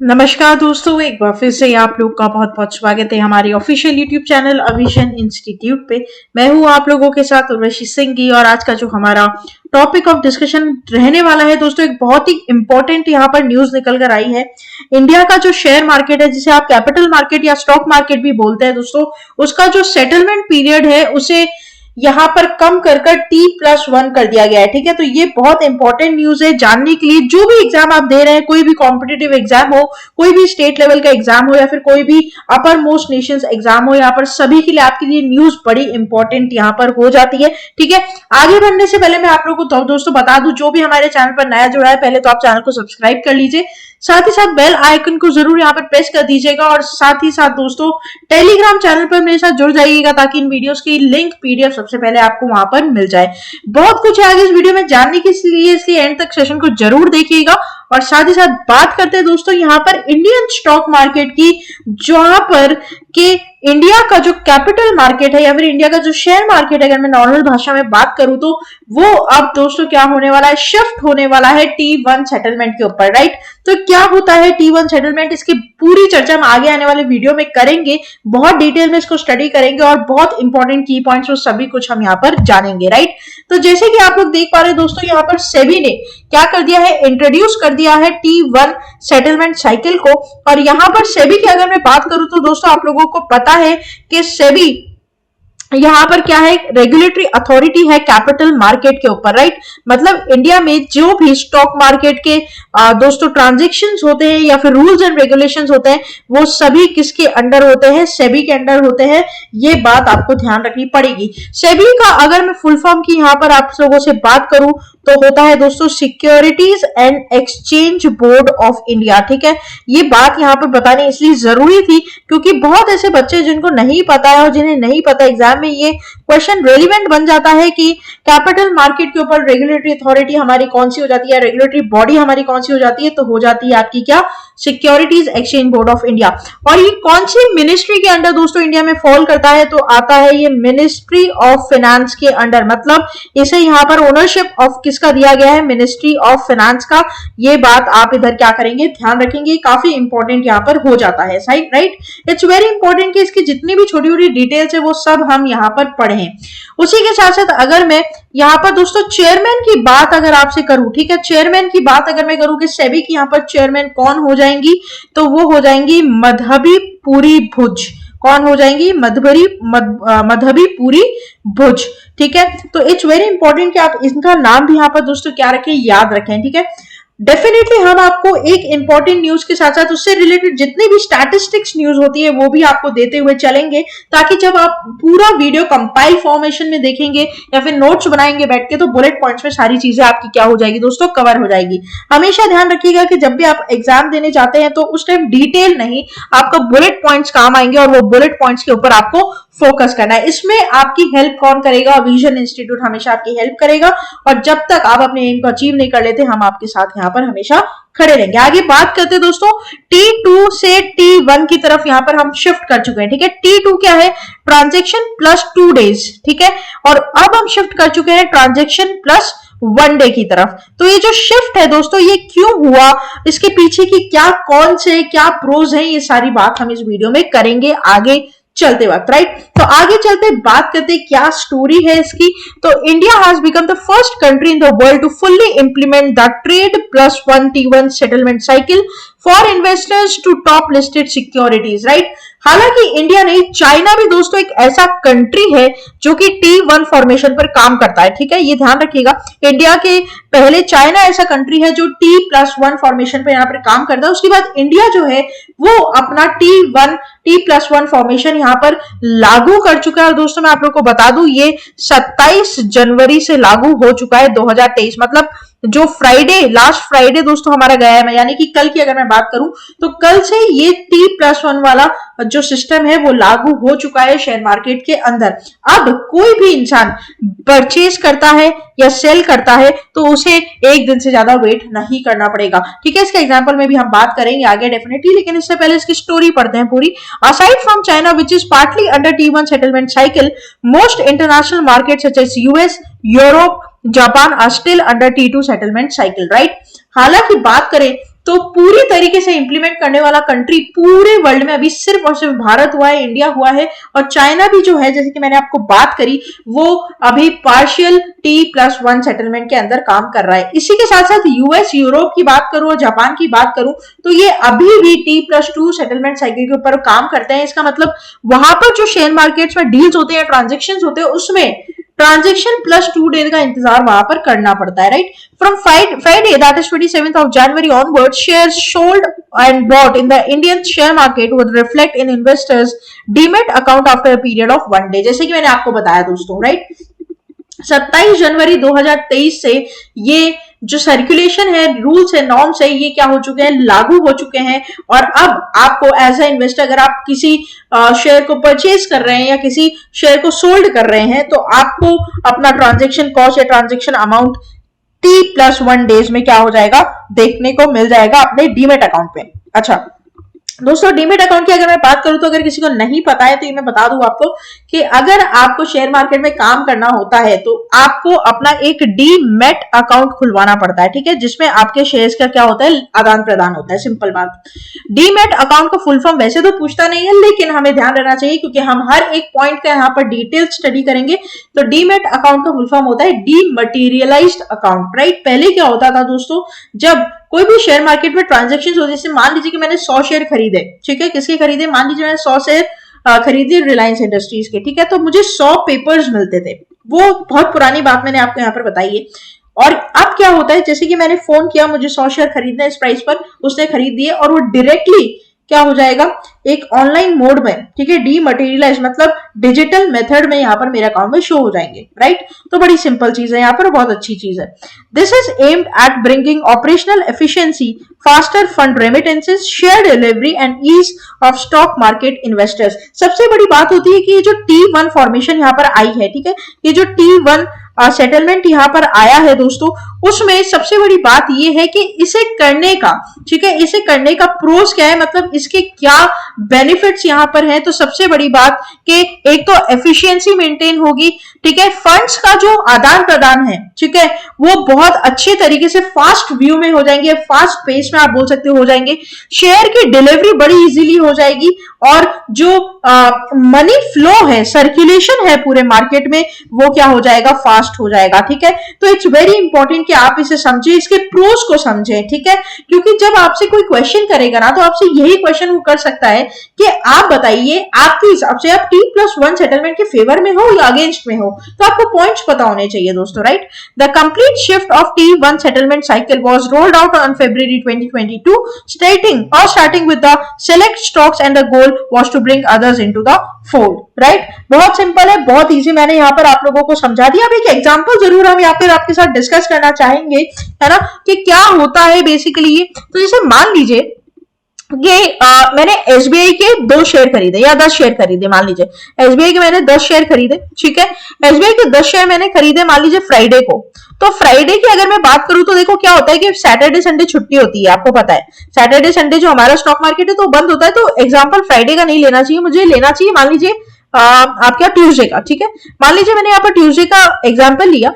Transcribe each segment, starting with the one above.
नमस्कार दोस्तों, एक बार फिर से आप लोग का बहुत बहुत स्वागत है हमारे ऑफिशियल यूट्यूब चैनल अविजन इंस्टीट्यूट पे। मैं हूँ आप लोगों के साथ उर्वशी सिंह की, और आज का जो हमारा टॉपिक ऑफ डिस्कशन रहने वाला है दोस्तों, एक बहुत ही इंपॉर्टेंट यहाँ पर न्यूज निकल कर आई है। इंडिया का जो शेयर मार्केट है, जिसे आप कैपिटल मार्केट या स्टॉक मार्केट भी बोलते हैं दोस्तों, उसका जो सेटलमेंट पीरियड है उसे यहाँ पर कम कर T+1 कर दिया गया है। ठीक है, तो ये बहुत इंपॉर्टेंट न्यूज है जानने के लिए। जो भी एग्जाम आप दे रहे हैं, कोई भी कॉम्पिटेटिव एग्जाम हो, कोई भी स्टेट लेवल का एग्जाम हो, या फिर कोई भी अपर मोस्ट नेशंस एग्जाम हो, यहाँ पर सभी के लिए आपके लिए न्यूज बड़ी इंपॉर्टेंट यहाँ पर हो जाती है। ठीक है, आगे बढ़ने से पहले मैं आप लोगों को दोस्तों बता दूं, जो भी हमारे चैनल पर नया जुड़ा है, पहले तो आप चैनल को सब्सक्राइब कर लीजिए, साथ ही साथ बेल आइकन को जरूर यहाँ पर प्रेस कर दीजिएगा, और साथ ही साथ दोस्तों टेलीग्राम चैनल पर मेरे साथ जुड़ जाइएगा, ताकि इन वीडियोस की लिंक पीडीएफ सबसे पहले आपको वहां पर मिल जाए। बहुत कुछ है आगे इस वीडियो में जानने के लिए, इसलिए एंड तक सेशन को जरूर देखिएगा। और साथ ही साथ बात करते हैं दोस्तों यहाँ पर इंडियन स्टॉक मार्केट की, जहां पर के इंडिया का जो कैपिटल मार्केट है या फिर इंडिया का जो शेयर मार्केट है, अगर मैं नॉर्मल भाषा में बात करूं तो वो अब दोस्तों क्या होने वाला है, शिफ्ट होने वाला है T1 सेटलमेंट के ऊपर। राइट, तो क्या होता है T1 सेटलमेंट, इसकी पूरी चर्चा हम आगे आने वाले वीडियो में करेंगे, बहुत डिटेल में इसको स्टडी करेंगे, और बहुत इंपॉर्टेंट की पॉइंट्स वो सभी कुछ हम यहाँ पर जानेंगे। राइट, तो जैसे कि आप लोग देख पा रहे हैं दोस्तों, यहाँ पर सेबी ने क्या कर दिया है, इंट्रोड्यूस कर दिया है T1 सेटलमेंट साइकिल को। और यहाँ पर सेबी की अगर मैं बात करूं तो दोस्तों आप लोगों को पता है कि सेबी यहाँ पर क्या है, रेगुलेटरी अथॉरिटी है कैपिटल मार्केट के ऊपर। राइट, मतलब इंडिया में जो भी स्टॉक मार्केट के दोस्तों ट्रांजैक्शंस होते हैं या फिर रूल्स एंड रेगुलेशंस होते हैं, वो सभी किसके अंडर होते हैं, सेबी के अंडर होते हैं। ये बात आपको ध्यान रखनी पड़ेगी। सेबी का अगर मैं फुल फॉर्म की यहाँ पर आप लोगों से बात करूं तो होता है दोस्तों securities and exchange board of India. ठीक है, ये बात यहाँ पर बतानी इसलिए जरूरी थी क्योंकि बहुत ऐसे बच्चे जिनको नहीं पता है, और जिन्हें नहीं पता एग्जाम में ये क्वेश्चन रेलिवेंट बन जाता है कि कैपिटल मार्केट के ऊपर रेगुलेटरी अथॉरिटी हमारी कौन सी हो जाती है, रेगुलेटरी बॉडी हमारी कौन सी हो जाती है, तो हो जाती है आपकी क्या, securities exchange board of India. और ये कौन सी मिनिस्ट्री के अंडर दोस्तों इंडिया में फॉल करता है, तो आता है ये मिनिस्ट्री ऑफ फाइनेंस के अंडर। मतलब इसे यहाँ पर ओनरशिप ऑफ किसका दिया गया है, मिनिस्ट्री ऑफ फाइनेंस का। ये बात आप इधर क्या करेंगे, ध्यान रखेंगे, काफी इंपॉर्टेंट यहाँ पर हो जाता है। राइट, इट्स वेरी इंपॉर्टेंट कि इसकी जितनी भी छोटी छोटी डिटेल्स है वो सब हम यहाँ पर पढ़ें। उसी के साथ साथ अगर मैं यहाँ पर दोस्तों चेयरमैन की बात अगर आपसे करूं, ठीक है, चेयरमैन की बात अगर मैं करूं कि सेबी की यहाँ पर चेयरमैन कौन हो जाएंगी, तो वो हो जाएंगी मधवी पुरी भुज। कौन हो जाएंगी, मधवी पुरी भुज। ठीक है, तो इट्स वेरी इंपॉर्टेंट कि आप इनका नाम भी यहाँ पर दोस्तों क्या रखें, याद रखें। ठीक है, डेफिनेटली हम आपको एक इंपॉर्टेंट न्यूज के साथ साथ उससे रिलेटेड जितनी भी स्टैटिस्टिक्स न्यूज होती है वो भी आपको देते हुए चलेंगे, ताकि जब आप पूरा वीडियो कंपाइल फॉर्मेशन में देखेंगे या फिर नोट्स बनाएंगे बैठ के, तो बुलेट पॉइंट्स में सारी चीजें आपकी क्या हो जाएगी दोस्तों, कवर हो जाएगी। हमेशा ध्यान रखिएगा कि जब भी आप एग्जाम देने जाते हैं तो उस टाइम डिटेल नहीं, आपका बुलेट पॉइंट्स काम आएंगे, और वो बुलेट पॉइंट्स के ऊपर आपको फोकस करना है। इसमें आपकी हेल्प कौन करेगा, विजन इंस्टीट्यूट हमेशा आपकी हेल्प करेगा, और जब तक आप अपने एम को अचीव नहीं कर लेते, हम आपके साथ यहाँ पर हमेशा खड़े रहेंगे। आगे बात करते हैं दोस्तों, T2 से T1 की तरफ यहाँ पर हम शिफ्ट कर चुके हैं। ठीक है, T2 क्या है, ट्रांजेक्शन प्लस 2 डेज। ठीक है, और अब हम शिफ्ट कर चुके हैं ट्रांजेक्शन प्लस 1 डे की तरफ। तो ये जो शिफ्ट है दोस्तों, ये क्यों हुआ, इसके पीछे की क्या कौन से क्या प्रोज है, ये सारी बात हम इस वीडियो में करेंगे आगे चलते वक्त। राइट, तो आगे चलते बात करते क्या स्टोरी है इसकी। तो India has become the first country in the world to fully implement the Trade+1 T1 settlement cycle for investors to top listed securities. Right, हालांकि इंडिया नहीं, चाइना भी दोस्तों एक ऐसा कंट्री है जो कि T1 फॉर्मेशन पर काम करता है। ठीक है, ये ध्यान रखिएगा, इंडिया के पहले चाइना ऐसा कंट्री है जो T+1 फॉर्मेशन पर यहाँ पर काम करता है। उसके बाद इंडिया जो है वो अपना T+1 फॉर्मेशन यहाँ पर लागू कर चुका है। और दोस्तों मैं आप लोग को बता दूं, ये 27 जनवरी से लागू हो चुका है 2023। मतलब जो फ्राइडे, लास्ट फ्राइडे दोस्तों हमारा गया है, यानी कि कल की अगर मैं बात करूं तो कल से ये T+1 वाला जो सिस्टम है वो लागू हो चुका है शेयर मार्केट के अंदर। अब कोई भी इंसान परचेज करता है या सेल करता है तो उसे एक दिन से ज्यादा वेट नहीं करना पड़ेगा। ठीक है, इसके एग्जांपल में भी हम बात करेंगे आगे डेफिनेटली, लेकिन इससे पहले इसकी स्टोरी पढ़ते हैं पूरी। Aside from China which is partly under T1 settlement cycle, most international market such as US, Europe, Japan are still under T2 settlement cycle. Right, हालांकि बात करें तो पूरी तरीके से इंप्लीमेंट करने वाला कंट्री पूरे वर्ल्ड में अभी सिर्फ और सिर्फ भारत हुआ है, इंडिया हुआ है, और चाइना भी जो है, जैसे कि मैंने आपको बात करी, वो अभी पार्शियल T+1 सेटलमेंट के अंदर काम कर रहा है। इसी के साथ साथ यूएस, यूरोप की बात करूं और जापान की बात करूं तो ये अभी भी T+2 सेटलमेंट साइकिल के ऊपर काम करते हैं। इसका मतलब वहां पर जो शेयर मार्केट्स में डील्स होते हैं, ट्रांजेक्शन होते हैं, उसमें ट्रांजेक्शन +2 डेज का इंतजार वहां पर करना पड़ता है, right. From Friday that is 27th of January onwards, shares sold and bought in the Indian share market would reflect in investors demat account after a period of 1 day, जैसे कि मैंने आपको बताया दोस्तों, राइट। 27 जनवरी 2023 से ये जो सर्कुलेशन है, रूल्स है, नॉर्म्स है, ये क्या हो चुके हैं, लागू हो चुके हैं। और अब आपको एज ए इन्वेस्टर अगर आप किसी शेयर को परचेज कर रहे हैं या किसी शेयर को सोल्ड कर रहे हैं, तो आपको अपना ट्रांजेक्शन कॉस्ट या ट्रांजेक्शन अमाउंट T+1 डेज में क्या हो जाएगा, देखने को मिल जाएगा अपने डीमेट अकाउंट पे। अच्छा दोस्तों, डीमेट अकाउंट की अगर मैं बात करूं तो अगर किसी को नहीं पता है तो ये मैं बता दूं आपको कि अगर आपको शेयर मार्केट में काम करना होता है तो आपको अपना एक डीमेट अकाउंट खुलवाना पड़ता है, ठीक है, जिसमें आपके शेयर्स का क्या होता है, आदान प्रदान होता है। सिंपल बात। डीमेट अकाउंट का फुल फॉर्म वैसे तो पूछता नहीं है, लेकिन हमें ध्यान रखना चाहिए क्योंकि हम हर एक पॉइंट का यहाँ पर डिटेल स्टडी करेंगे। तो डीमेट अकाउंट का फुल फॉर्म होता है डीमटेरियलाइज्ड अकाउंट, राइट। पहले क्या होता था दोस्तों, जब कोई भी शेयर मार्केट में ट्रांजेक्शन होते, जैसे मान लीजिए कि मैंने 100 शेयर खरीदे, ठीक है, किसके खरीदे, मान लीजिए मैंने 100 शेयर खरीदे रिलायंस इंडस्ट्रीज के, ठीक है, तो मुझे 100 पेपर्स मिलते थे। वो बहुत पुरानी बात मैंने आपको यहाँ पर बताई है। और अब क्या होता है, जैसे कि मैंने फोन किया, मुझे 100 शेयर खरीदना है इस प्राइस पर, उसने खरीद दिए और वो डायरेक्टली क्या हो जाएगा, एक ऑनलाइन मोड में, ठीक है, डीमटेरियलाइज मतलब डिजिटल मेथड में यहाँ पर मेरे अकाउंट में शो हो जाएंगे, राइट। तो बड़ी सिंपल चीज है, यहाँ पर बहुत अच्छी चीज है। This is aimed at bringing operational efficiency, faster fund remittances, share delivery and ease of stock market investors. सबसे बड़ी बात होती है कि ये जो T1 फॉर्मेशन यहाँ पर आई है, ठीक है, ये जो T1 सेटलमेंट यहाँ पर आया है दोस्तों, उसमें सबसे बड़ी बात ये है कि इसे करने का, ठीक है, इसे करने का प्रोस क्या है, मतलब इसके क्या बेनिफिट्स यहाँ पर हैं। तो सबसे बड़ी बात कि एक तो एफिशिएंसी मेंटेन होगी, ठीक है, फंड्स का जो आदान प्रदान है, ठीक है, वो बहुत अच्छे तरीके से फास्ट व्यू में हो जाएंगे, फास्ट पेस में आप बोल सकते हो जाएंगे। शेयर की डिलीवरी बड़ी इजीली हो जाएगी और जो मनी फ्लो है, सर्कुलेशन है पूरे मार्केट में, वो क्या हो जाएगा, फास्ट हो जाएगा, ठीक है। तो इट्स वेरी इंपॉर्टेंट कि आप इसे समझे, इसके प्रोस को समझे, ठीक है, क्योंकि जब आपसे कोई क्वेश्चन करेगा ना, तो आपसे यही क्वेश्चन वो कर सकता है कि आप बताइए आपके हिसाब से आप T+1 सेटलमेंट के फेवर में हो या अगेंस्ट में हो, तो आपको पॉइंट्स पता होने चाहिए दोस्तों, right. The complete shift of T1 settlement cycle was rolled out on February 2022, starting with the select stocks and the goal was to bring others into the fold, right. बहुत simple है, बहुत easy, मैंने यहाँ पर आप लोगों को समझा दिया। अब एक एग्जांपल जरूर हम यहाँ पर आपके साथ डिस्कस करना चाहेंगे, है ना, कि क्या होता है बेसिकली ये। तो जैसे मान लीजिए ये मैंने एसबीआई के 2 शेयर खरीदे या 10 शेयर खरीदे, मान लीजिए एसबीआई के मैंने 10 शेयर खरीदे, ठीक है, एसबीआई के 10 शेयर मैंने खरीदे मान लीजिए फ्राइडे को। तो फ्राइडे की अगर मैं बात करूं तो देखो क्या होता है कि सैटरडे संडे छुट्टी होती है, आपको पता है सैटरडे संडे जो हमारा स्टॉक मार्केट है तो बंद होता है। तो एग्जाम्पल फ्राइडे का नहीं लेना चाहिए, मुझे लेना चाहिए मान लीजिए आपका ट्यूसडे का, ठीक है। मान लीजिए मैंने यहाँ पर ट्यूसडे का एग्जाम्पल लिया,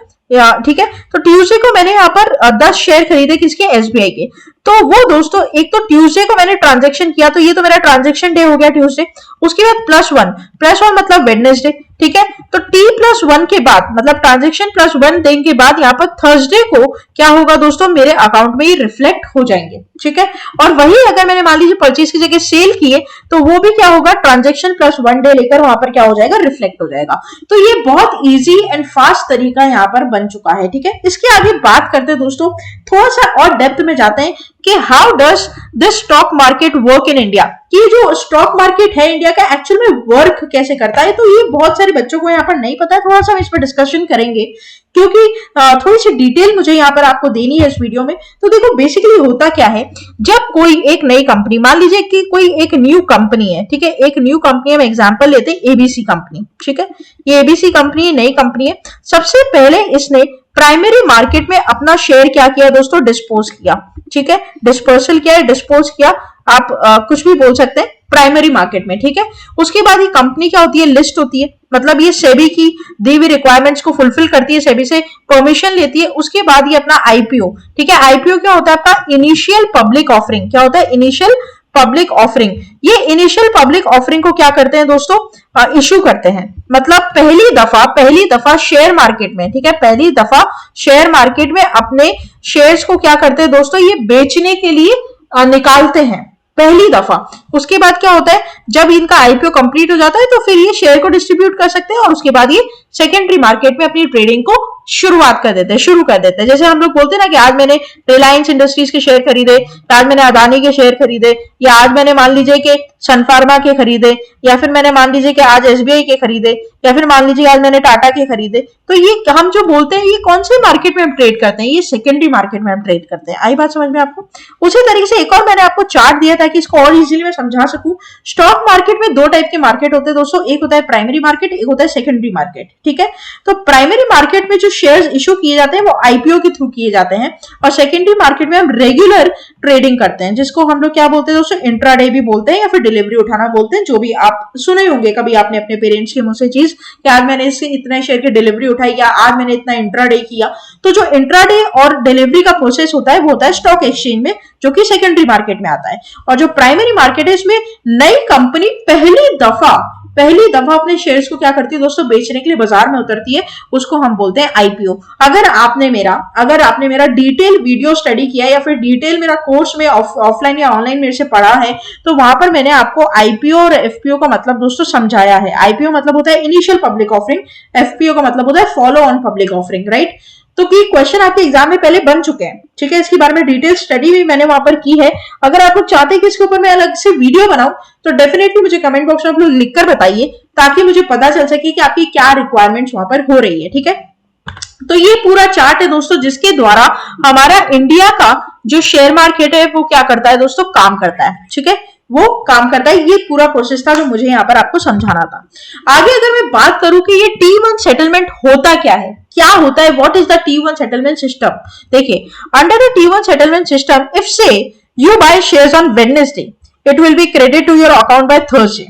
ठीक है, तो ट्यूसडे को मैंने यहाँ पर 10 शेयर खरीदे, किसके, एसबीआई के। तो वो दोस्तों एक तो ट्यूसडे को मैंने ट्रांजैक्शन किया, तो ये तो मेरा ट्रांजैक्शन डे हो गया ट्यूसडे। उसके बाद +1 मतलब वेडनेसडे, ठीक है। तो T+1 के बाद मतलब ट्रांजैक्शन +1 दिन के बाद यहाँ पर थर्सडे को क्या होगा दोस्तों, मेरे अकाउंट में ही रिफ्लेक्ट हो जाएंगे, ठीक है। और वही अगर मैंने मान लीजिए परचेज की जगह सेल किए तो वो भी क्या होगा, ट्रांजैक्शन +1 डे लेकर वहां पर क्या हो जाएगा, रिफ्लेक्ट हो जाएगा। तो ये बहुत ईजी एंड फास्ट तरीका यहाँ पर बन चुका है, ठीक है। इसके आगे बात करते हैं दोस्तों, थोड़ा सा और डेप्थ में जाते हैं कि how does this stock market work in India, कि जो स्टॉक मार्केट है इंडिया का एक्चुअल में वर्क कैसे करता है। तो ये बहुत सारे बच्चों को यहाँ पर नहीं पता है, थोड़ा सा हम इस पर डिस्कशन करेंगे क्योंकि थोड़ी सी डिटेल मुझे यहाँ पर आपको देनी है इस वीडियो में। तो देखो बेसिकली होता क्या है, जब कोई एक नई कंपनी, मान लीजिए कि कोई एक न्यू कंपनी है, ठीक है, एक न्यू कंपनी, हम एग्जांपल लेते हैं एबीसी कंपनी, ठीक है, ये एबीसी कंपनी नई कंपनी है। सबसे पहले इसने प्राइमरी मार्केट में अपना शेयर क्या किया दोस्तों, डिस्पोज किया, ठीक है, डिस्पोजल किया है, डिस्पोज किया, आप कुछ भी बोल सकते हैं। प्राइमरी मार्केट में, ठीक है। उसके बाद ये कंपनी क्या होती है, लिस्ट होती है, मतलब ये सेबी की दी हुई रिक्वायरमेंट्स को फुलफिल करती है, सेबी से परमिशन लेती है। उसके बाद ये अपना आईपीओ, ठीक है। आईपीओ क्या होता है, आपका इनिशियल पब्लिक ऑफरिंग। क्या होता है, इनिशियल पब्लिक ऑफरिंग। ये इनिशियल पब्लिक ऑफरिंग को क्या करते हैं दोस्तों, इशू करते हैं। मतलब पहली दफा शेयर मार्केट में, ठीक है, पहली दफा शेयर मार्केट में अपने शेयर्स को क्या करते हैं दोस्तों, ये बेचने के लिए निकालते हैं पहली दफा। उसके बाद क्या होता है, जब इनका आईपीओ कंप्लीट हो जाता है तो फिर ये शेयर को डिस्ट्रीब्यूट कर सकते हैं और उसके बाद ये सेकेंडरी मार्केट में अपनी ट्रेडिंग को शुरू कर देते हैं। जैसे हम लोग बोलते हैं ना कि आज मैंने रिलायंस इंडस्ट्रीज के शेयर खरीदे, आज मैंने अदानी के शेयर खरीदे, या आज मैंने मान लीजिए कि सन फार्मा के खरीदे, या फिर मैंने मान लीजिए कि आज एसबीआई के खरीदे, या फिर मान लीजिए आज मैंने टाटा के खरीदे। तो ये हम जो बोलते हैं, ये कौन से मार्केट में हम ट्रेड करते हैं, ये सेकेंडरी मार्केट में हम ट्रेड करते हैं। आई बात समझ में आपको। उसी तरीके से एक और मैंने आपको चार्ट दिया ताकि इसको और इजीली मैं समझा सकूं। स्टॉक मार्केट में दो टाइप के मार्केट होते हैं दोस्तों, एक होता है प्राइमरी मार्केट, एक होता है सेकेंडरी मार्केट, ठीक है। तो प्राइमरी मार्केट में जो शेयर्स इशू किए जाते हैं वो आईपीओ के थ्रू किए जाते हैं, और सेकेंडरी मार्केट में हम रेगुलर ट्रेडिंग करते हैं, जिसको हम लोग क्या बोलते हैं दोस्तों, इंट्राडे भी बोलते हैं या फिर डिलीवरी उठाना बोलते हैं। जो भी आप सुने होंगे कभी आपने अपने पेरेंट्स के मुंह से चीज कि आज मैंने इससे इतने शेयर की डिलीवरी उठाई या आज मैंने इतना इंट्राडे किया। तो जो इंट्राडे और डिलीवरी का प्रोसेस होता है वो होता है स्टॉक एक्सचेंज में, जो कि सेकेंडरी मार्केट में आता है। और जो प्राइमरी मार्केट है, इसमें नई कंपनी पहली दफा अपने शेयर्स को क्या करती है दोस्तों, बेचने के लिए बाजार में उतरती है, उसको हम बोलते हैं आईपीओ। अगर आपने मेरा डिटेल वीडियो स्टडी किया या फिर डिटेल मेरा कोर्स में ऑफलाइन या ऑनलाइन मेरे से पढ़ा है, तो वहां पर मैंने आपको आईपीओ और एफपीओ का मतलब दोस्तों समझाया है। आईपीओ मतलब होता है इनिशियल पब्लिक ऑफरिंग, एफपीओ का मतलब होता है follow on public offering, right. तो ये क्वेश्चन आपके एग्जाम में पहले बन चुके हैं, ठीक है। इसके बारे में डिटेल स्टडी भी मैंने वहां पर की है। अगर आप लोग चाहते हैं कि इसके ऊपर मैं अलग से वीडियो बनाऊं तो डेफिनेटली मुझे कमेंट बॉक्स में आप लोग लिखकर बताइए, ताकि मुझे पता चल सके कि आपकी क्या रिक्वायरमेंट्स वहां पर हो रही है, ठीक है। तो ये पूरा चार्ट है दोस्तों, जिसके द्वारा हमारा इंडिया का जो शेयर मार्केट है वो क्या करता है दोस्तों, काम करता है, ठीक है, वो काम करता है। ये पूरा प्रोसेस था जो मुझे यहाँ पर आपको समझाना था। आगे अगर मैं बात करूं कि ये T1 सेटलमेंट होता क्या है, क्या होता है, what is the T1 settlement system. देखिए, under the T1 settlement system, if say you buy shares on Wednesday, it will be credited to your account by Thursday.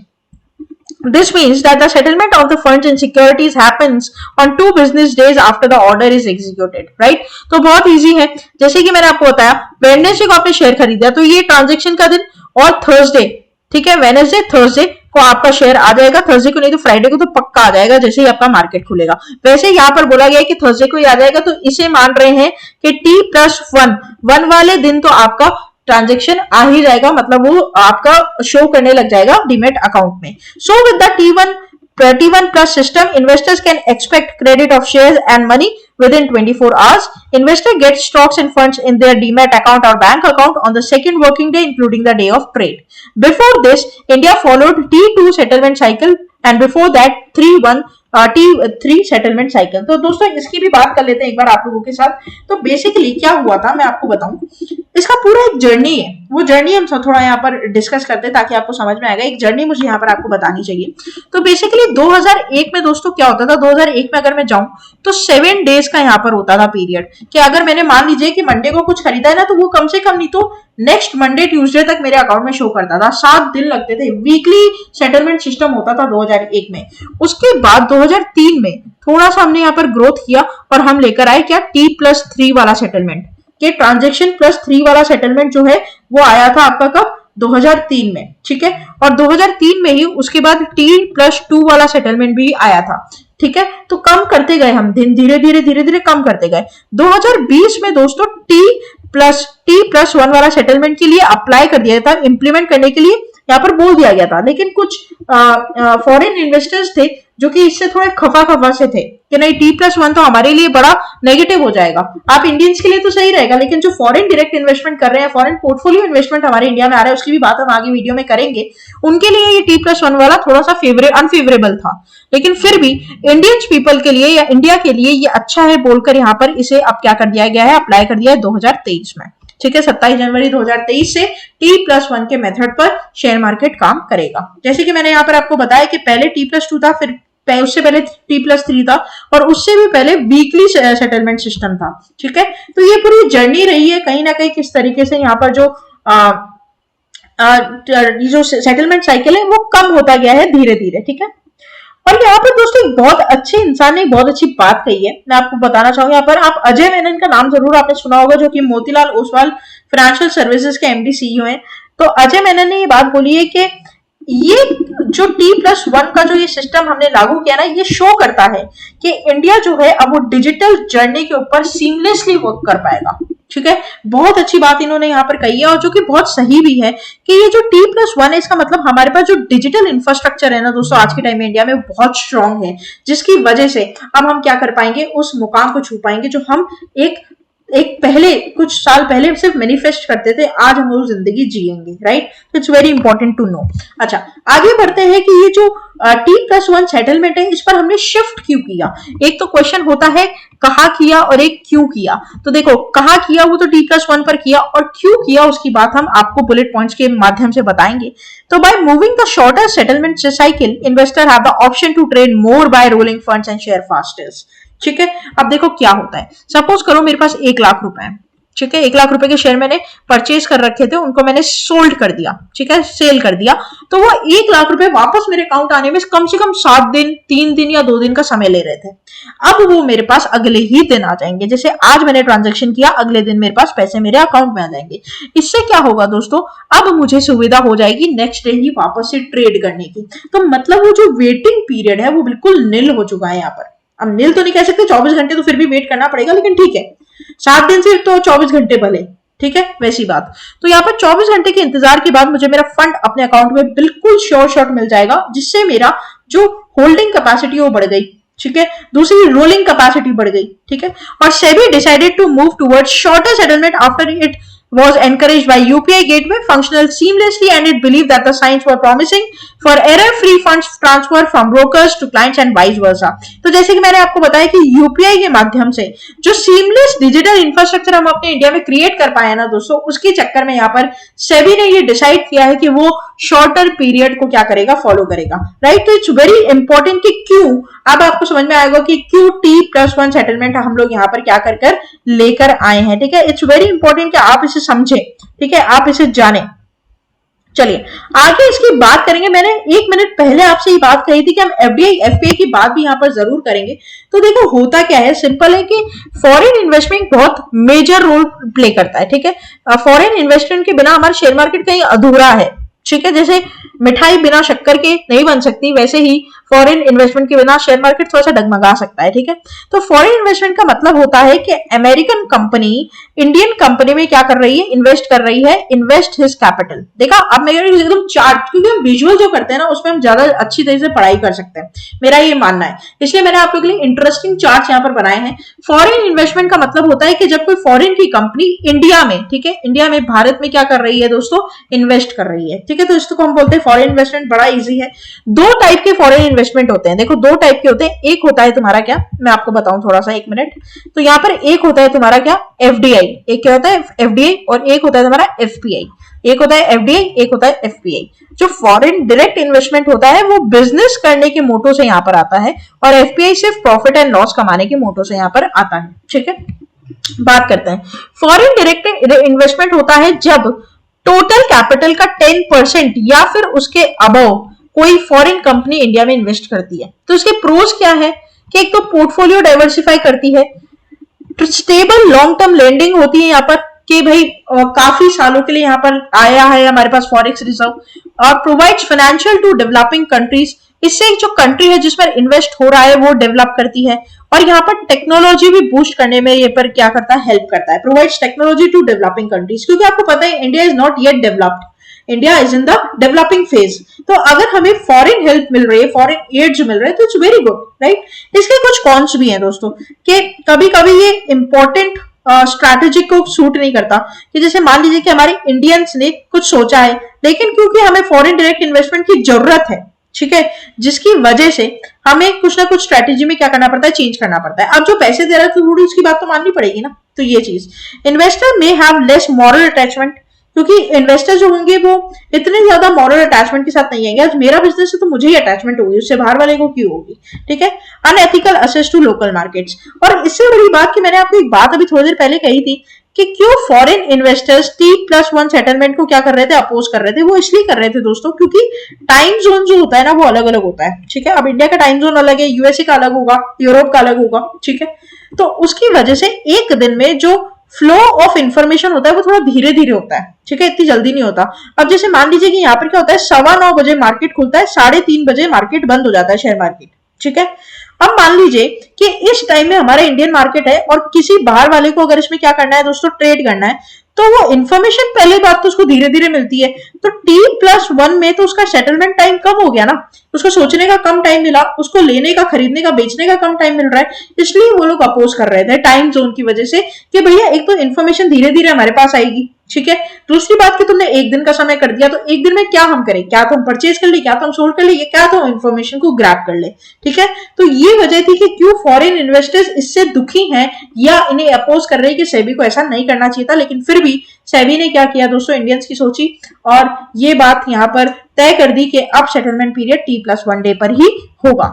This means that the settlement of the funds and securities happens on 2 business days after the order is executed, right? तो बहुत easy है। जैसे कि मैंने आपको बताया, Wednesday को आपने शेयर खरीदा तो ये ट्रांजेक्शन का दिन, और थर्सडे, ठीक है, वेडनेसडे थर्सडे को आपका शेयर आ जाएगा, थर्सडे को नहीं तो फ्राइडे को तो पक्का आ जाएगा जैसे ही आपका मार्केट खुलेगा। वैसे यहाँ पर बोला गया है कि थर्सडे को ही आ जाएगा, तो इसे मान रहे हैं कि T+1 वाले दिन तो आपका ट्रांजेक्शन आ ही जाएगा, मतलब वो आपका शो करने लग जाएगा डीमेट अकाउंट में। So with the T1 plus system, investors can expect credit of shares and money within 24 hours. Investor gets stocks and funds in their demat account or bank account on the second working day, including the day of trade. Before this, India followed T2 settlement cycle, and before that T3 settlement cycle. तो दोस्तों इसकी भी बात कर लेते हैं एक बार आप लोगों के साथ। तो बेसिकली क्या हुआ था मैं आपको बताऊं, इसका पूरा एक जर्नी है, वो जर्नी हम थोड़ा यहाँ पर डिस्कस करते हैं ताकि आपको समझ में आएगा। एक जर्नी मुझे यहाँ पर आपको बतानी चाहिए। तो बेसिकली 2001 में दोस्तों क्या होता था, 2001 में अगर मैं जाऊं तो 7 डेज का यहाँ पर होता था पीरियड, कि अगर मैंने मान लीजिए कि मंडे को कुछ खरीदा है ना, तो वो कम से कम नहीं तो नेक्स्ट मंडे ट्यूसडे तक मेरे अकाउंट में शो करता था। 7 दिन लगते थे। वीकली सेटलमेंट सिस्टम होता था 2001 में। उसके बाद 2003 में थोड़ा सा हमने यहाँ पर ग्रोथ किया और हम लेकर आए क्या, T+3 वाला सेटलमेंट, के ट्रांजेक्शन +3 वाला सेटलमेंट जो है वो आया था आपका कब, 2003 में, ठीक है। और 2003 में ही उसके बाद T+2 वाला सेटलमेंट भी आया था, ठीक है। तो कम करते गए हम दिन, धीरे धीरे कम करते गए। 2020 में दोस्तों T+1 वाला सेटलमेंट के लिए अप्लाई कर दिया था, इंप्लीमेंट करने के लिए यहाँ पर बोल दिया गया था। लेकिन कुछ फॉरेन इन्वेस्टर्स थे जो कि इससे थोड़े खफा से थे कि नहीं, T+1 तो हमारे लिए बड़ा नेगेटिव हो जाएगा। आप इंडियंस के लिए तो सही रहेगा, लेकिन जो फॉरेन डायरेक्ट इन्वेस्टमेंट कर रहे हैं, फॉरेन पोर्टफोलियो इन्वेस्टमेंट हमारे इंडिया में आ रहा है, उसकी भी बात हम आगे वीडियो में करेंगे, उनके लिए ये T+1 वाला थोड़ा सा अनफेवरेबल था। लेकिन फिर भी इंडियंस पीपल के लिए या इंडिया के लिए ये अच्छा है बोलकर यहाँ पर इसे अब क्या कर दिया गया है, अप्लाई कर दिया है 2023 में, ठीक है। 27 जनवरी 2023 से T+1 के मेथड पर शेयर मार्केट काम करेगा। जैसे कि मैंने यहाँ पर आपको बताया कि पहले T+2 था, फिर उससे पहले T+3 था, और उससे भी पहले वीकली सेटलमेंट सिस्टम था, ठीक है। तो ये पूरी जर्नी रही है कहीं ना कहीं किस तरीके से यहाँ पर जो ये जो सेटलमेंट साइकिल है वो कम होता गया है धीरे धीरे, ठीक है। और यहाँ पर दोस्तों एक बहुत अच्छे इंसान ने एक बहुत अच्छी बात कही है, मैं आपको बताना चाहूंगा। यहाँ पर आप अजय मेनन का नाम जरूर आपने सुना होगा, जो कि मोतीलाल ओसवाल फाइनेंशियल सर्विसेज के एमडी सीईओ हैं। तो अजय मेनन ने ये बात बोली है कि ये जो T+1 का जो ये सिस्टम हमने लागू किया ना, ये शो करता है कि इंडिया जो है अब वो डिजिटल जर्नी के ऊपर सीमलेसली वर्क कर पाएगा, ठीक है। बहुत अच्छी बात इन्होंने यहाँ पर कही है, और जो कि बहुत सही भी है कि ये जो T+1 है, इसका मतलब हमारे पास जो डिजिटल इंफ्रास्ट्रक्चर है ना दोस्तों, आज के टाइम में इंडिया में बहुत स्ट्रांग है, जिसकी वजह से अब हम क्या कर पाएंगे, उस मुकाम को छू पाएंगे जो हम एक पहले कुछ साल पहले सिर्फ मैनिफेस्ट करते थे, आज हम वो जिंदगी जिएंगे, right. It's very important to know. अच्छा, आगे बढ़ते हैं कि ये जो T+1 सेटलमेंट है, इस पर हमने शिफ्ट क्यों किया। एक तो क्वेश्चन होता है कहा किया और एक क्यों किया। तो देखो, कहा किया वो तो T+1 पर किया, और क्यों किया उसकी बात हम आपको बुलेट पॉइंट्स के माध्यम से बताएंगे। तो by moving the shorter settlement cycle, investor have the option to trade more by rolling funds and share faster, ठीक है। अब देखो क्या होता है, सपोज करो मेरे पास 1,00,000 रुपए है, ठीक है। 1,00,000 के शेयर मैंने परचेज कर रखे थे, उनको मैंने सोल्ड कर दिया, ठीक है, सेल कर दिया। तो वो 1,00,000 वापस मेरे अकाउंट आने में कम से कम 7 दिन, 3 दिन या 2 दिन का समय ले रहे थे। अब वो मेरे पास अगले ही दिन आ जाएंगे, जैसे आज मैंने ट्रांजेक्शन किया, अगले दिन मेरे पास पैसे मेरे अकाउंट में आ जाएंगे। इससे क्या होगा दोस्तों, अब मुझे सुविधा हो जाएगी नेक्स्ट डे ही वापस से ट्रेड करने की। तो मतलब वो जो वेटिंग पीरियड है वो बिल्कुल निल हो चुका है यहाँ पर। अब नील तो नहीं कह सकते, 24 घंटे तो फिर भी वेट करना पड़ेगा, लेकिन ठीक है, 7 दिन से तो 24 घंटे भले, ठीक है, वैसी बात। तो यहाँ पर 24 घंटे के इंतजार के बाद मुझे मेरा फंड अपने अकाउंट में बिल्कुल श्योर शॉट मिल जाएगा, जिससे मेरा जो होल्डिंग कैपेसिटी वो बढ़ गई, ठीक है। दूसरी रोलिंग कैपेसिटी बढ़ गई, ठीक है। और SEBI decided to move towards shorter settlement after it was encouraged by UPI gateway functional seamlessly, and it believed that the signs were promising for error-free funds transfer from brokers to clients and vice versa। तो जैसे कि मैंने आपको बताया कि UPI के माध्यम से जो सीमलेस डिजिटल इंफ्रास्ट्रक्चर हम अपने इंडिया में क्रिएट कर पाए ना दोस्तों, उसके चक्कर में यहाँ पर सेबी ने ये डिसाइड किया है कि वो शॉर्टर पीरियड को क्या करेगा, फॉलो करेगा, राइट। तो इट्स वेरी इंपॉर्टेंट कि क्यों, अब आपको समझ में आएगा कि क्यों T+1 सेटलमेंट हम लोग यहाँ पर क्या कर कर लेकर आए हैं, ठीक है। इट्स वेरी इंपॉर्टेंट कि आप इसे समझे, ठीक है, आप इसे जाने। चलिए आगे इसकी बात करेंगे। मैंने 1 मिनट पहले आपसे ये बात कही थी कि हम एफडीआई एफपीआई की बात भी यहाँ पर जरूर करेंगे। तो देखो होता क्या है, सिंपल है कि फॉरेन इन्वेस्टमेंट बहुत मेजर रोल प्ले करता है, ठीक है। फॉरेन इन्वेस्टमेंट के बिना हमारा शेयर मार्केट कहीं अधूरा है, ठीक है। जैसे मिठाई बिना शक्कर के नहीं बन सकती, वैसे ही फॉरेन इन्वेस्टमेंट के बिना शेयर मार्केट थोड़ा सा डगमगा सकता है, ठीक है। तो फॉरेन इन्वेस्टमेंट का मतलब होता है कि अमेरिकन कंपनी इंडियन कंपनी में क्या कर रही है, इन्वेस्ट कर रही है, इन्वेस्ट हिज कैपिटल। देखा, अब मैं एकदम चार्ट, क्योंकि हम विजुअल जो करते हैं ना उसमें हम ज्यादा अच्छी तरह से पढ़ाई कर सकते हैं, मेरा ये मानना है, इसलिए मैंने आप लोगों के लिए इंटरेस्टिंग चार्ट यहाँ पर बनाए हैं। फॉरेन इन्वेस्टमेंट का मतलब होता है कि जब कोई फॉरेन की कंपनी इंडिया में, ठीक है, इंडिया में, भारत में क्या कर रही है दोस्तों, इन्वेस्ट कर रही है, ठीक है। तो इसको हम बोलते हैं फॉरेन इन्वेस्टमेंट। बड़ा इजी है। 2 टाइप के फॉरेन इन्वेस्टमेंट होते हैं, देखो 2 टाइप के होते हैं। एक होता है तुम्हारा क्या, मैं आपको बताऊं थोड़ा सा, 1 मिनट। तो यहाँ पर एक होता है तुम्हारा क्या, एफडीआई, एक क्या होता है एफडीआई, और एक होता है तुम्हारा एफपीआई। एक होता है एफडीआई, एक होता है एफपीआई। जो फॉरेन डायरेक्ट इन्वेस्टमेंट होता है वो बिजनेस करने के मोटो से यहाँ पर आता है, और एफपीआई सिर्फ प्रॉफिट एंड लॉस कमाने के मोटो से यहाँ पर आता है, ठीक है। बात करते हैं, फॉरेन डायरेक्ट इन्वेस्टमेंट होता है जब टोटल कैपिटल का 10% या फिर उसके अबव कोई फॉरेन कंपनी इंडिया में इन्वेस्ट करती है। तो इसके प्रोज क्या है कि एक तो पोर्टफोलियो डाइवर्सिफाई करती है, स्टेबल लॉन्ग टर्म लेंडिंग होती है यहाँ पर कि भाई काफी सालों के लिए यहाँ पर आया है हमारे पास फॉरेक्स रिजर्व, और provides financial to developing countries. इससे जो कंट्री है जिस पर इन्वेस्ट हो रहा है वो डेवलप करती है, और यहाँ पर टेक्नोलॉजी भी बूस्ट करने में ये पर क्या करता है, हेल्प करता है। Provides technology to developing countries, क्योंकि आपको पता है India is not yet developed, India is in the developing phase. तो अगर हमें फॉरेन हेल्प मिल रही है, फॉरेन एड्स मिल रहे हैं, तो इट्स वेरी गुड, राइट। इसके कुछ कॉन्स भी हैं दोस्तों, कि कभी कभी ये इंपॉर्टेंट स्ट्रैटेजी को सूट नहीं करता, कि जैसे मान लीजिए कि हमारे इंडियंस ने कुछ सोचा है, लेकिन क्योंकि हमें फॉरेन डायरेक्ट इन्वेस्टमेंट की जरूरत है, ठीक है, जिसकी वजह से हमें कुछ ना कुछ स्ट्रैटेजी में क्या करना पड़ता है, चेंज करना पड़ता है। अब जो पैसे दे रहा है तो थोड़ी उसकी बात तो माननी पड़ेगी ना। तो ये चीज, इन्वेस्टर में हैव लेस मॉरल अटैचमेंट, क्योंकि इन्वेस्टर जो होंगे वो इतने ज्यादा मॉरल अटैचमेंट के साथ नहीं आएंगे, आज मेरा बिजनेस है तो मुझे ही अटैचमेंट होगी, उससे बाहर वाले को क्यों होगी, ठीक है। Unethical access to local markets, और इससे बड़ी बात कि मैंने आपको एक बात अभी थोड़ी देर पहले कही थी कि क्यों फॉरेन इन्वेस्टर्स T+1 सेटलमेंट को क्या कर रहे थे, अपोज कर रहे थे। वो इसलिए कर रहे थे दोस्तों क्योंकि टाइम जोन जो होता है ना वो अलग अलग होता है, ठीक है। अब इंडिया का टाइम जोन अलग है, यूएसए का अलग होगा, यूरोप का अलग होगा, ठीक है। तो उसकी वजह से एक दिन में जो फ्लो ऑफ इंफॉर्मेशन होता है वो थोड़ा धीरे धीरे होता है, ठीक है, इतनी जल्दी नहीं होता। अब जैसे मान लीजिए कि यहाँ पर क्या होता है, 9:15 मार्केट खुलता है, 3:30 बजे मार्केट बंद हो जाता है, शेयर मार्केट, ठीक है। अब मान लीजिए कि इस टाइम में हमारा इंडियन मार्केट है और किसी बाहर वाले को अगर इसमें क्या करना है दोस्तों, ट्रेड करना है, तो वो इन्फॉर्मेशन पहली बात तो उसको धीरे धीरे मिलती है। तो T+1 में तो उसका सेटलमेंट टाइम कम हो गया ना, उसको सोचने का कम टाइम मिला, उसको लेने का, खरीदने का, बेचने का कम टाइम मिल रहा है, इसलिए वो लोग अपोज कर रहे थे टाइम जोन की वजह से कि भैया एक तो इन्फॉर्मेशन धीरे धीरे हमारे पास आएगी, ठीक है। दूसरी बात कि तुमने एक दिन का समय कर दिया, तो एक दिन में क्या हम करें, क्या तो हम परचेज कर ले, क्या तो हम सोल्ड कर ले, क्या तो हम इन्फॉर्मेशन को ग्रैब कर ले, ठीक है। तो ये वजह थी कि क्यों फॉरेन इन्वेस्टर्स इससे दुखी हैं या इन्हें अपोज कर रहे हैं कि सेबी को ऐसा नहीं करना चाहिए था। लेकिन फिर भी सेबी ने क्या किया दोस्तों, इंडियंस की सोची और ये बात यहाँ पर तय कर दी कि अब सेटलमेंट पीरियड T+1 डे पर ही होगा।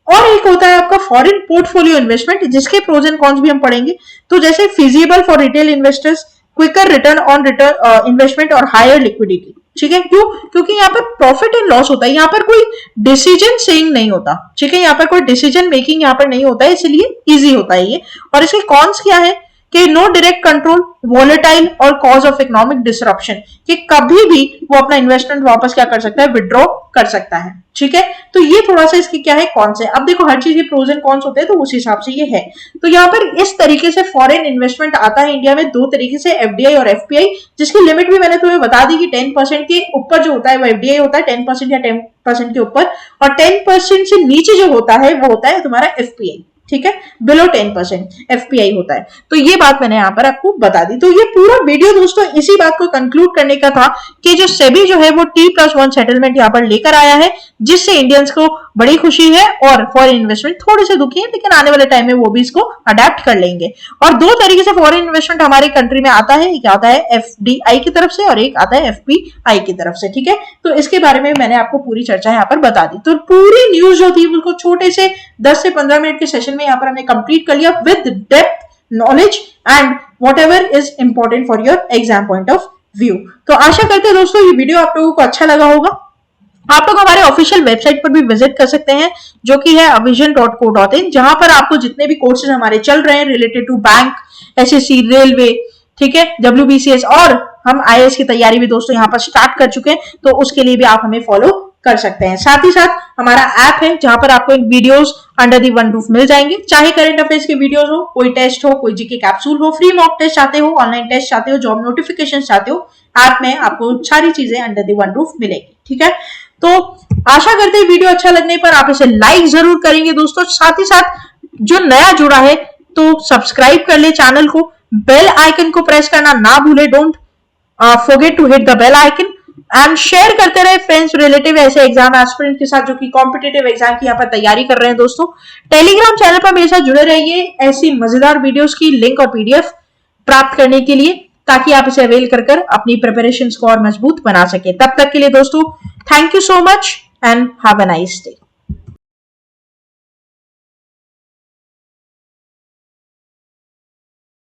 और एक होता है आपका फॉरेन पोर्टफोलियो इन्वेस्टमेंट, जिसके प्रोज एंड कॉन्स भी हम पढ़ेंगे। तो जैसे feasible for retail investors, quicker return on return investment और हायर लिक्विडिटी, ठीक है। क्यों? क्योंकि यहाँ पर प्रॉफिट एंड लॉस होता है, यहाँ पर कोई डिसीजन सेइंग नहीं होता, ठीक है। यहाँ पर कोई डिसीजन मेकिंग यहाँ पर नहीं होता है, इसलिए इजी होता है ये। और इसके कॉन्स क्या है कि नो डायरेक्ट कंट्रोल, वॉलेटाइल और कॉज ऑफ इकोनॉमिक डिसरप्शन, कि कभी भी वो अपना इन्वेस्टमेंट वापस क्या कर सकता है, विड्रॉ कर सकता है, ठीक है। तो ये थोड़ा सा इसकी क्या है, कॉन्स है। अब देखो हर चीज के प्रोज एंड कॉन्स होते हैं, तो उस हिसाब से ये है। तो यहाँ पर इस तरीके से फॉरेन इन्वेस्टमेंट आता है इंडिया में दो तरीके से, एफडीआई और एफपीआई, जिसकी लिमिट भी मैंने तुम्हें बता दी कि 10% के ऊपर जो होता है वो एफडीआई होता है, 10% या 10% के ऊपर, और 10% से नीचे जो होता है वो होता है तुम्हारा एफपीआई, ठीक है। बिलो 10% एफपीआई होता है। तो ये बात मैंने यहाँ पर आपको बता दी। तो ये पूरा वीडियो दोस्तों इसी बात को कंक्लूड करने का था कि जो सेबी जो है वो T+1 सेटलमेंट यहाँ पर लेकर आया है, जिससे इंडियंस को बड़ी खुशी है और फॉरेन इन्वेस्टमेंट थोड़े से दुखी है, लेकिन आने वाले टाइम में वो भी इसको अडेप्ट कर लेंगे। और दो तरीके से फॉरेन इन्वेस्टमेंट हमारे कंट्री में आता है, एक आता है एफडीआई की तरफ से और एक आता है एफपीआई की तरफ से, ठीक है। तो इसके बारे में मैंने आपको पूरी चर्चा यहाँ पर बता दी। तो पूरी न्यूज जो थी उसको छोटे से 10 से 15 मिनट के सेशन में यहाँ पर हमने कंप्लीट कर लिया with depth knowledge and whatever is important for your exam point of view. तो आशा करते हैं दोस्तों ये वीडियो आप लोगों को अच्छा लगा होगा। आप लोग हमारे ऑफिशियल वेबसाइट पर भी विजिट कर सकते हैं, जो कि है avision.co.in, जहां पर आपको जितने भी कोर्सेज हमारे चल रहे हैं related to bank, SSC, railway, ठीक है, डब्ल्यूबीसीएस, और हम आईएएस की तैयारी भी दोस्तों यहाँ पर स्टार्ट कर चुके हैं, तो उसके लिए भी आप हमें फॉलो कर सकते हैं। साथ ही साथ हमारा ऐप है जहां पर आपको videos under the one roof मिल जाएंगे, चाहे करंट अफेयर्स के वीडियोस हो, कोई टेस्ट हो, कोई जीके कैप्सूल हो, फ्री मॉक टेस्ट चाहते हो, ऑनलाइन टेस्ट चाहते हो, जॉब नोटिफिकेशन चाहते हो, ऐप में आपको सारी चीजें अंडर दी वन रूफ मिलेगी, ठीक है। तो आशा करते हैं वीडियो अच्छा लगने पर आप इसे लाइक जरूर करेंगे दोस्तों। साथ ही साथ जो नया जुड़ा है तो सब्सक्राइब कर ले चैनल को, बेल आइकन को प्रेस करना ना भूले, don't forget to hit the bell icon, and share करते रहे फ्रेंड्स रिलेटिव ऐसे एग्जाम एस्पिरेंट के साथ जो कि कॉम्पिटिटिव एग्जाम की यहाँ पर तैयारी कर रहे हैं दोस्तों। टेलीग्राम चैनल पर मेरे साथ जुड़े रहिए ऐसी मजेदार वीडियोस की लिंक और पीडीएफ प्राप्त करने के लिए, ताकि आप इसे अवेल कर अपनी प्रिपरेशन को और मजबूत बना सके। तब तक के लिए दोस्तों thank you so much and have a nice day.